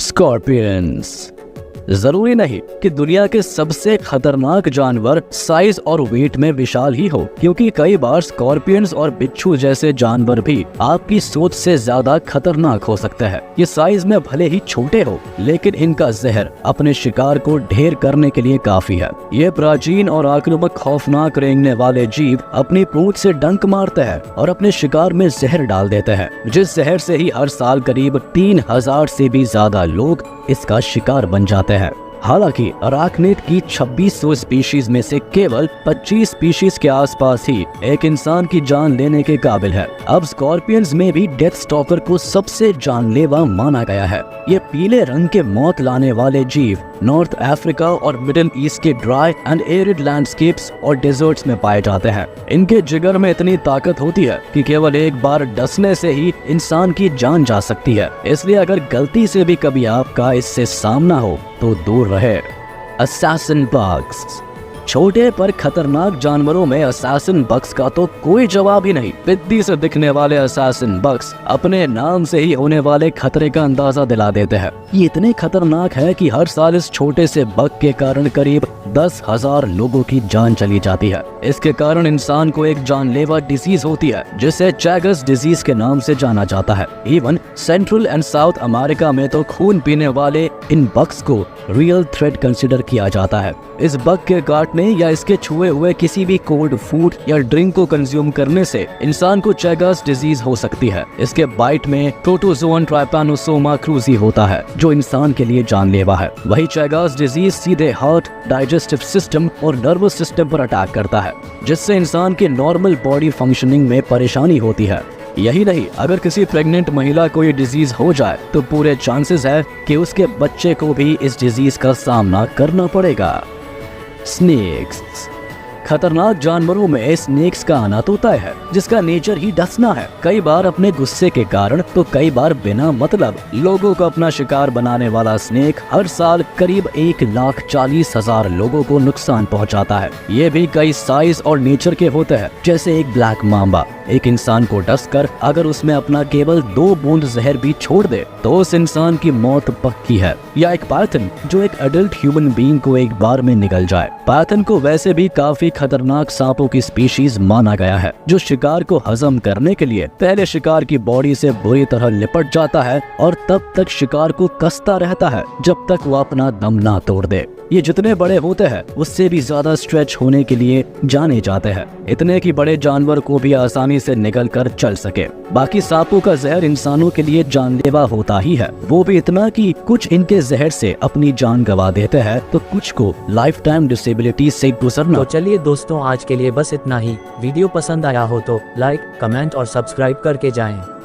Scorpions. जरूरी नहीं कि दुनिया के सबसे खतरनाक जानवर साइज और वेट में विशाल ही हो, क्योंकि कई बार स्कॉर्पियंस और बिच्छू जैसे जानवर भी आपकी सोच से ज्यादा खतरनाक हो सकते हैं। ये साइज में भले ही छोटे हो, लेकिन इनका जहर अपने शिकार को ढेर करने के लिए काफी है। ये प्राचीन और आक्रामक खौफनाक रेंगने वाले जीव अपनी पूंछ से डंक मारते हैं और अपने शिकार में जहर डाल देते हैं, जिस जहर से ही हर साल करीब 3000 से भी ज्यादा लोग इसका शिकार बन जाते हैं। हालांकि अराकनिड की 2600 स्पीशीज में से केवल 25 स्पीशीज के आसपास ही एक इंसान की जान लेने के काबिल है। अब स्कॉर्पियंस में भी डेथ स्टॉकर को सबसे जानलेवा माना गया है। ये पीले रंग के मौत लाने वाले जीव नॉर्थ अफ्रीका और मिडिल ईस्ट के ड्राई एंड एरिड लैंडस्केप्स और डेजर्ट्स में पाए जाते हैं। इनके जिगर में इतनी ताकत होती है कि केवल एक बार डसने से ही इंसान की जान जा सकती है। इसलिए अगर गलती से भी कभी आपका इससे सामना हो तो दूर रहे। Assassin bugs. छोटे पर खतरनाक जानवरों में असैसिन बग्स का तो कोई जवाब ही नहीं। पिद्दी से दिखने वाले असैसिन बग्स अपने नाम से ही होने वाले खतरे का अंदाजा दिला देते हैं। ये इतने खतरनाक है कि हर साल इस छोटे से बग के कारण करीब 10,000 लोगों की जान चली जाती है। इसके कारण इंसान को एक जानलेवा डिजीज होती है जिसे चैगस डिजीज के नाम से जाना जाता है। Even central and south America में तो खून पीने वाले इन बग्स को रियल थ्रेट कंसिडर किया जाता है। इस बग के काटने या इसके छुए हुए किसी भी कोल्ड फूड या ड्रिंक को कंज्यूम करने से इंसान को चैगस डिजीज हो सकती है। इसके बाइट में प्रोटोजोअन ट्राइपैनोसोमा क्रूजी होता है जो इंसान के लिए जानलेवा है। वही चैगस डिजीज सीधे हार्ट, डाइजेस्टिव सिस्टम और नर्वस सिस्टम पर अटैक करता है, जिससे इंसान के नॉर्मल बॉडी फंक्शनिंग में परेशानी होती है। यही नहीं, अगर किसी प्रेग्नेंट महिला को ये डिजीज हो जाए तो पूरे चांसेस है कि उसके बच्चे को भी इस डिजीज का सामना करना पड़ेगा। स्नेक्स। खतरनाक जानवरों में स्नेक्स का आना तो तय है, जिसका नेचर ही डसना है। कई बार अपने गुस्से के कारण तो कई बार बिना मतलब लोगों को अपना शिकार बनाने वाला स्नेक हर साल करीब 1,40,000 लोगों को नुकसान पहुंचाता है। ये भी कई साइज और नेचर के होते हैं, जैसे एक ब्लैक मांबा एक इंसान को डसकर अगर उसमें अपना केवल 2 बूंद जहर भी छोड़ दे तो उस इंसान की मौत पक्की है। या एक पाइथन जो एक एडल्ट ह्यूमन बीइंग को एक बार में निगल जाए। पाइथन को वैसे भी काफी खतरनाक सांपों की स्पीशीज माना गया है, जो शिकार को हजम करने के लिए पहले शिकार की बॉडी से बुरी तरह लिपट जाता है और तब तक शिकार को कसता रहता है जब तक वो अपना दम ना तोड़ दे। ये जितने बड़े होते हैं उससे भी ज्यादा स्ट्रेच होने के लिए जाने जाते हैं, इतने कि बड़े जानवर को भी आसानी से निकल कर चल सके। बाकी सांपों का जहर इंसानों के लिए जानलेवा होता ही है, वो भी इतना कि कुछ इनके जहर से अपनी जान गंवा देते हैं तो कुछ को लाइफ टाइम डिसेबिलिटी से गुजरना। तो चलिए दोस्तों, आज के लिए बस इतना ही। वीडियो पसंद आया हो तो लाइक, कमेंट और सब्सक्राइब करके जाएं।